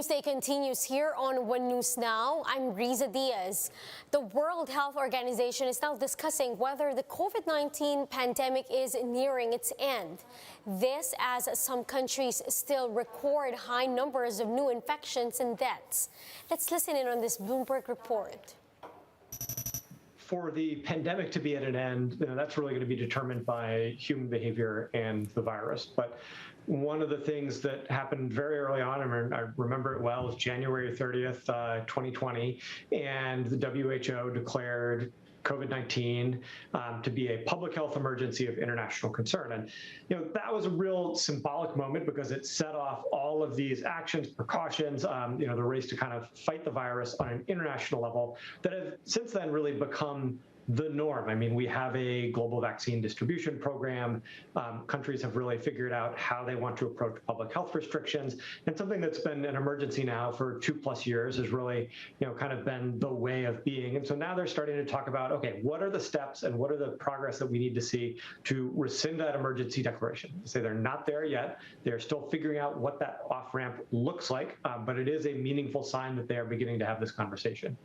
Newsday continues here on One News Now. I'm Riza Diaz. The World Health Organization is now discussing whether the COVID-19 pandemic is nearing its end. This as some countries still record high numbers of new infections and deaths. Let's listen in on this Bloomberg report. For the pandemic to be at an end, that's really going to be determined by human behavior and the virus. But one of the things that happened very early on, I remember it well, was January 30th, 2020, and the WHO declared COVID-19 to be a public health emergency of international concern. And that was a real symbolic moment because it set off all of these actions, precautions, the race to kind of fight the virus on an international level that have since then really become the norm. I mean, we have a global vaccine distribution program. Countries have really figured out how they want to approach public health restrictions. And something that's been an emergency now for 2+ years has really, kind of been the way of being. And so now they're starting to talk about, okay, what are the steps and what are the progress that we need to see to rescind that emergency declaration? They say they're not there yet. They're still figuring out what that off-ramp looks like, but it is a meaningful sign that they are beginning to have this conversation.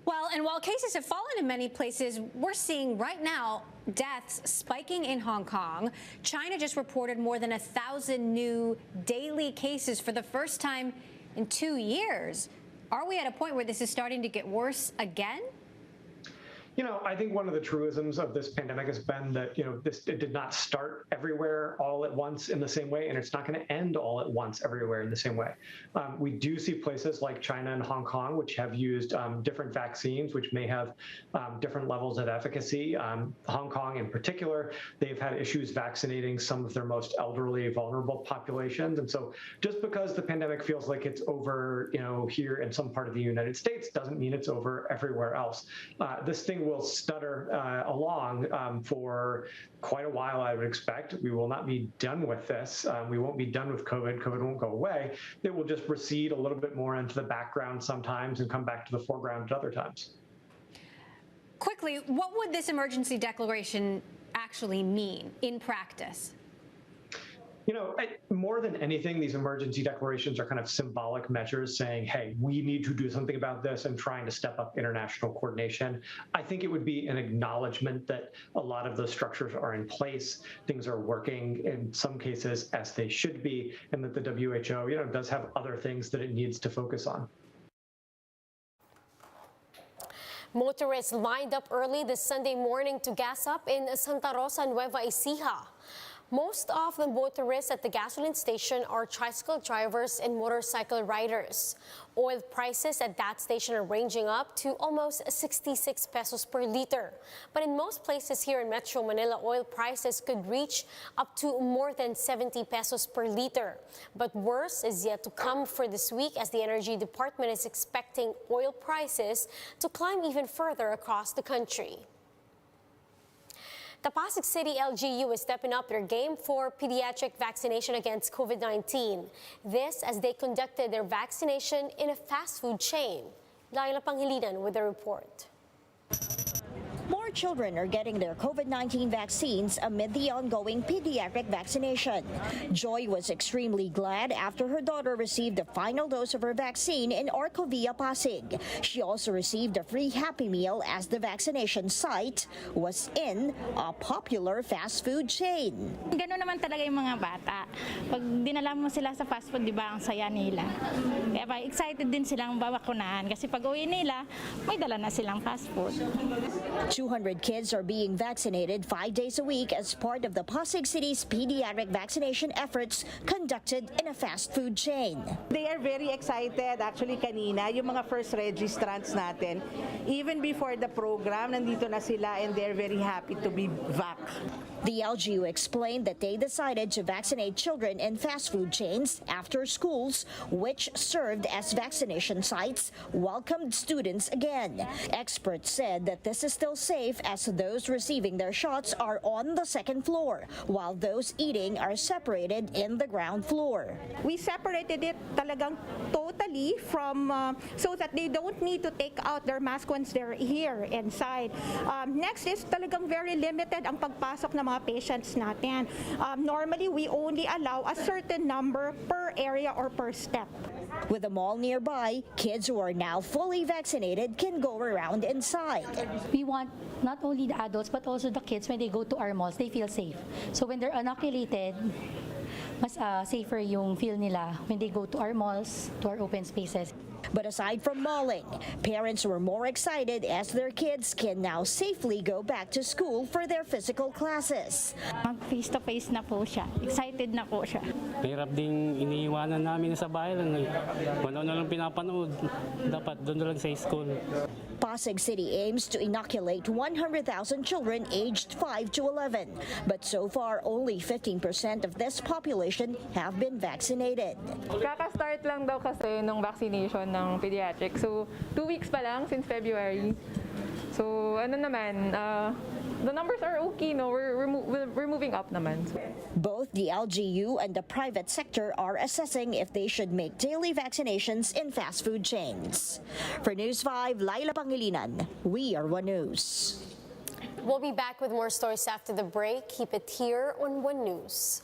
Well, and while cases have fallen in many places, we're seeing right now deaths spiking in Hong Kong. China just reported more than 1,000 new daily cases for the first time in 2 years. Are we at a point where this is starting to get worse again? I think one of the truisms of this pandemic has been that, it did not start everywhere all at once in the same way, and it's not going to end all at once everywhere in the same way. We do see places like China and Hong Kong, which have used different vaccines, which may have different levels of efficacy. Hong Kong in particular, they've had issues vaccinating some of their most elderly, vulnerable populations. And so just because the pandemic feels like it's over, here in some part of the United States doesn't mean it's over everywhere else. This thing will stutter along for quite a while, I would expect. We will not be done with this. We won't be done with COVID. COVID won't go away. It will just recede a little bit more into the background sometimes and come back to the foreground at other times. Quickly, what would this emergency declaration actually mean in practice? More than anything, these emergency declarations are kind of symbolic measures saying, hey, we need to do something about this and trying to step up international coordination. I think it would be an acknowledgement that a lot of those structures are in place, things are working in some cases as they should be, and that the WHO, does have other things that it needs to focus on. Motorists lined up early this Sunday morning to gas up in Santa Rosa, Nueva Ecija. Most of the motorists at the gasoline station are tricycle drivers and motorcycle riders. Oil prices at that station are ranging up to almost 66 pesos per liter. But in most places here in Metro Manila, oil prices could reach up to more than 70 pesos per liter. But worse is yet to come for this week, as the Energy Department is expecting oil prices to climb even further across the country. The Pasig City LGU is stepping up their game for pediatric vaccination against COVID-19. This as they conducted their vaccination in a fast food chain. Laila Panghilinan with the report. More children are getting their COVID-19 vaccines amid the ongoing pediatric vaccination. Joy was extremely glad after her daughter received the final dose of her vaccine in Orcovia, Pasig. She also received a free Happy Meal as the vaccination site was in a popular fast food chain. Gano'n naman talaga yung mga bata. Pag dinala mo sila sa fast food, di ba, ang saya nila. Kaya excited din silang babakunahan kasi pag uwi nila, may dala na silang fast food. 200 kids are being vaccinated 5 days a week as part of the Pasig City's pediatric vaccination efforts conducted in a fast food chain. They are very excited. Actually, kanina, yung mga first registrants natin, even before the program, nandito na sila and they're very happy to be vac. The LGU explained that they decided to vaccinate children in fast food chains after schools, which served as vaccination sites, welcomed students again. Experts said that this is still safe safe as those receiving their shots are on the second floor, while those eating are separated in the ground floor. We separated it talagang totally from so that they don't need to take out their mask once they're here inside. Next is talagang very limited ang pagpasok ng mga patients natin. Normally, we only allow a certain number per area or per step. With the mall nearby, kids who are now fully vaccinated can go around inside. We want not only the adults but also the kids, when they go to our malls, they feel safe. So when they're inoculated, mas safer yung feel nila when they go to our malls, to our open spaces. But aside from malling, parents were more excited as their kids can now safely go back to school for their physical classes. Mag-face-to-face na po siya. Excited na po siya. Hirap ding iniiwanan namin sa bahay lang. Wala na lang pinapanood. Dapat doon na lang sa school. Pasig City aims to inoculate 100,000 children aged 5 to 11. But so far, only 15% of this population have been vaccinated. Kaka-start lang daw kasi nung vaccination ng pediatric. So, 2 weeks pa lang since February. So, ano naman, the numbers are okay, no? We're moving up naman. Both the LGU and the private sector are assessing if they should make daily vaccinations in fast food chains. For News 5, Laila Pangilinan, We Are One News. We'll be back with more stories after the break. Keep it here on One News.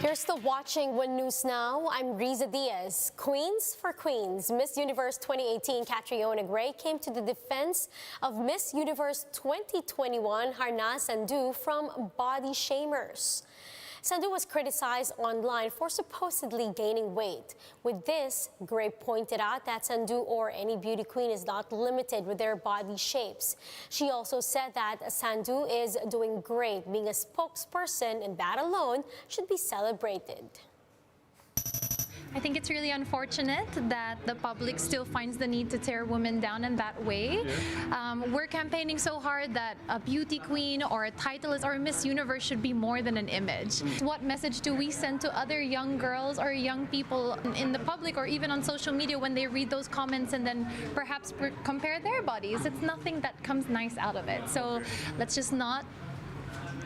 You're still watching One News Now. I'm Riza Diaz. Queens for Queens. Miss Universe 2018 Catriona Gray came to the defense of Miss Universe 2021 Harna Sandhu from body shamers. Sandhu was criticized online for supposedly gaining weight. With this, Gray pointed out that Sandhu or any beauty queen is not limited with their body shapes. She also said that Sandhu is doing great, being a spokesperson, and that alone should be celebrated. I think it's really unfortunate that the public still finds the need to tear women down in that way. We're campaigning so hard that a beauty queen or a titleist or a Miss Universe should be more than an image. What message do we send to other young girls or young people in the public or even on social media when they read those comments and then perhaps compare their bodies? It's nothing that comes nice out of it. So let's just not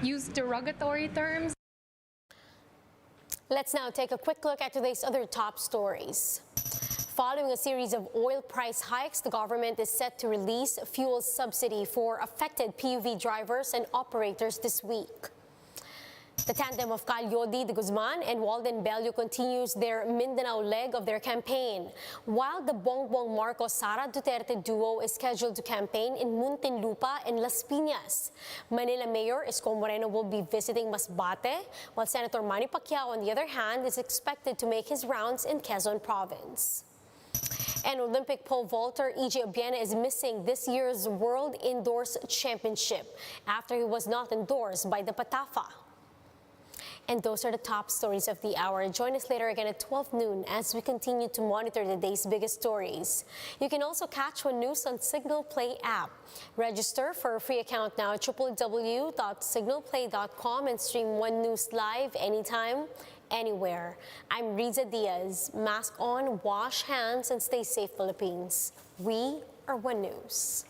use derogatory terms. Let's now take a quick look at today's other top stories. Following a series of oil price hikes, the government is set to release fuel subsidy for affected PUV drivers and operators this week. The tandem of Calyodi de Guzman and Walden Bello continues their Mindanao leg of their campaign, while the Bongbong Marcos-Sara Duterte duo is scheduled to campaign in Muntinlupa and Las Piñas. Manila Mayor Isko Moreno will be visiting Masbate, while Senator Manny Pacquiao, on the other hand, is expected to make his rounds in Quezon Province. And Olympic pole vaulter E.J. Obiena is missing this year's World Indoors Championship after he was not endorsed by the PATAFA. And those are the top stories of the hour. Join us later again at 12 noon as we continue to monitor the day's biggest stories. You can also catch One News on Signal Play app. Register for a free account now at www.signalplay.com and stream One News live anytime, anywhere. I'm Riza Diaz. Mask on, wash hands, and stay safe, Philippines. We are One News.